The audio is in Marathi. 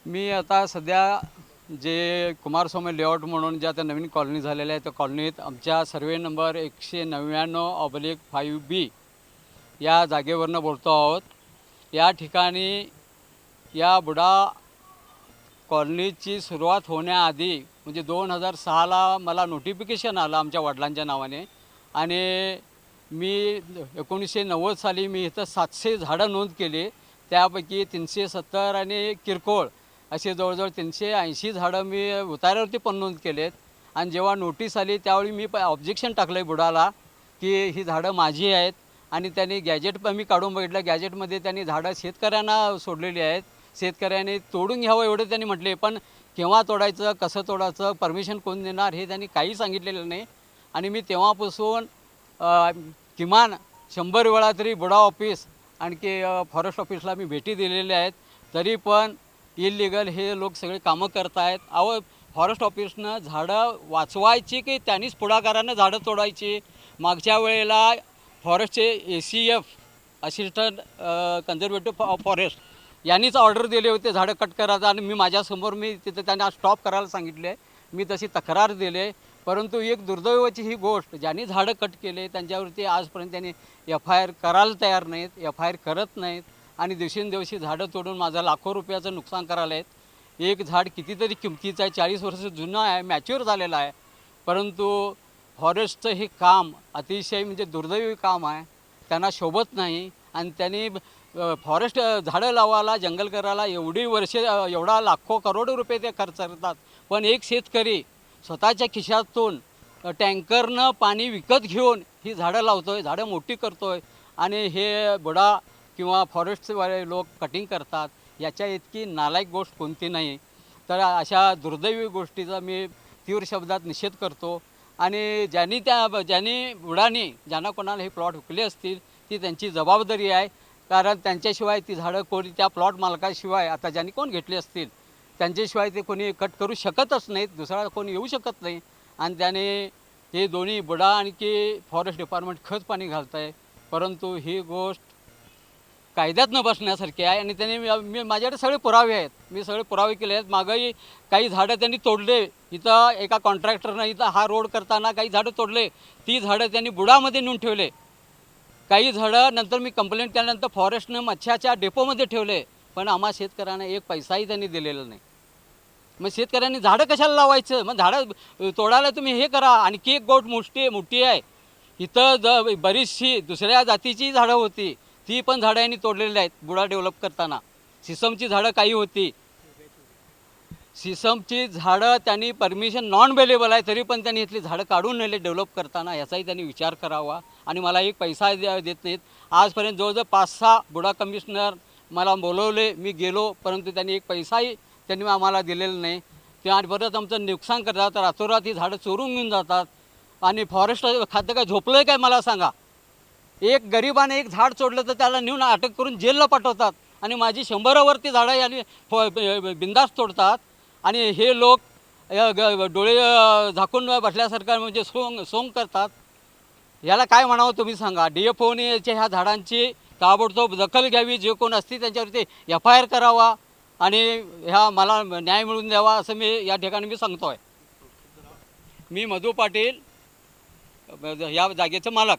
मी आता सध्या जे कुमारस्वामी लेआउट म्हणून ज्या त्या नवीन कॉलनी झालेल्या आहे त्या कॉलनीत आमच्या सर्वे नंबर 199/5B या जागेवरनं बोलतो आहोत। या ठिकाणी या बुडा कॉलनीची सुरुवात होण्याआधी म्हणजे 2006ला मला नोटिफिकेशन आलं आमच्या वडिलांच्या नावाने आणि मी 1990 साली मी इथं 700 झाडं नोंद केली। त्यापैकी 370 आणि किरकोळ असे जवळजवळ 380 झाडं मी उतार्यावरती पण नोंद केलेत। आणि जेव्हा नोटीस आली त्यावेळी मी ऑब्जेक्शन टाकलं आहे बुडाला की ही झाडं माझी आहेत आणि त्यांनी गॅजेट पण मी काढून बघितलं, गॅजेटमध्ये त्यांनी झाडं शेतकऱ्यांना सोडलेली आहेत, शेतकऱ्यांनी तोडून घ्यावं एवढं त्यांनी म्हटले, पण केव्हा तोडायचं कसं तोडायचं परमिशन कोण देणार हे त्यांनी काही सांगितलेलं नाही। आणि मी तेव्हापासून किमान 100 वेळा तरी बुडा ऑफिस आणखी फॉरेस्ट ऑफिसला मी भेटी दिलेल्या आहेत, तरी पण इलिगल हे लोक सगळे कामं करत आहेत। अहो फॉरेस्ट ऑफिसनं झाडं वाचवायची की त्यांनीच पुढाकारानं झाडं तोडायची। मागच्या वेळेला फॉरेस्टचे ACF असिस्टंट कन्झर्वेटिव्ह फॉरेस्ट यांनीच ऑर्डर दिले होते झाडं कट करायचं आणि मी माझ्यासमोर मी तिथे त्यांना स्टॉप करायला सांगितले, मी तशी तक्रार दिले। परंतु एक दुर्दैवाची ही गोष्ट ज्यांनी झाडं कट केले त्यांच्यावरती आजपर्यंत त्यांनी FIR करायला तयार नाहीत, FIR करत नाहीत आणि दिवसेंदिवशी झाडं तोडून माझं लाखो रुपयाचं नुकसान करायला आहेत। एक झाड कितीतरी किमतीचं आहे, 40 वर्ष जुनं आहे, मॅच्युअर झालेलं आहे, परंतु फॉरेस्टचं हे काम अतिशय म्हणजे दुर्दैवी काम आहे, त्यांना शोभत नाही। आणि त्यांनी फॉरेस्ट झाडं लावायला जंगल करायला एवढी वर्षे एवढा लाखो करोडो रुपये ते खर्च करतात, पण एक शेतकरी स्वतःच्या खिशातून टँकरनं पाणी विकत घेऊन ही झाडं लावतो आहे, झाडं मोठी करतो आहे आणि हे बुडा किंवा फॉरेस्टवाले लोक कटिंग करतात, याच्या इतकी नालायक गोष्ट कोणती नाही। तर अशा दुर्दैवी गोष्टीचा मी तीव्र शब्दात निषेध करतो आणि ज्यांनी बुडाने ज्यांना कोणाला हे प्लॉट विकले असतील ती त्यांची जबाबदारी आहे, कारण त्यांच्याशिवाय ती झाडं कोणी त्या प्लॉट मालकाशिवाय आता ज्यांनी कोण घेतले असतील त्यांच्याशिवाय ते कोणी कट करू शकतच नाहीत, दुसरा कोणी येऊ शकत नाही। आणि त्याने हे दोन्ही बुडा आणखी फॉरेस्ट डिपार्टमेंट खत पाणी घालत आहे, परंतु ही गोष्ट कायद्यात न बसण्यासारखी आहे। आणि त्यांनी माझ्याकडे सगळे पुरावे आहेत, मी सगळे पुरावे केले आहेत। मागंही काही झाडं त्यांनी तोडले, इथं एका कॉन्ट्रॅक्टरनं इथं हा रोड करताना काही झाडं तोडले, ती झाडं त्यांनी बुडामध्ये नेऊन ठेवले। काही झाडं नंतर मी कंप्लेंट केल्यानंतर फॉरेस्टनं मच्छ्याच्या डेपोमध्ये ठेवले, पण आम्हा शेतकऱ्यांना एक पैसाही त्यांनी दिलेला नाही। मग शेतकऱ्यांनी झाडं कशाला लावायचं, मग झाडं तोडायला तुम्ही हे करा। आणखी एक गोष्ट मोठी आहे, इथं बरीचशी दुसऱ्या जातीची झाडं होती, ती पण झाडं यांनी तोडलेली आहेत बुडा डेव्हलप करताना। सिसमची झाडं काही होती, सिसमची झाडं त्यांनी परमिशन नॉन अवेलेबल आहे तरी पण त्यांनी इथली झाडं काढून नेले डेव्हलप करताना, याचाही त्यांनी विचार करावा। आणि मला एक पैसा देत नाहीत। आजपर्यंत जवळजवळ 5-6 बुडा कमिशनर मला बोलवले, मी गेलो, परंतु त्यांनी एक पैसाही त्यांनी आम्हाला दिलेला नाही। ते आणि परत आमचं नुकसान करतात, रातोरात ही झाडं चोरून घेऊन जातात। आणि फॉरेस्ट खातं काय झोपलं आहे काय मला सांगा, एक गरिबाने एक झाड चोडलं तर त्याला नेऊन अटक करून जेलला पाठवतात आणि माझी 100वरती झाडं यांनी बिंदास तोडतात। आणि हे लोक डोळे झाकून बसल्यासारखं म्हणजे सोंग करतात, याला काय म्हणावं तुम्ही सांगा। DFOने ह्या झाडांची ताबडतोब दखल घ्यावी, जे कोण असतील त्यांच्यावरती FIR करावा आणि ह्या मला न्याय मिळवून द्यावा असं मी या ठिकाणी मी सांगतो आहे। मी मधू पाटील, या जागेचं मालक।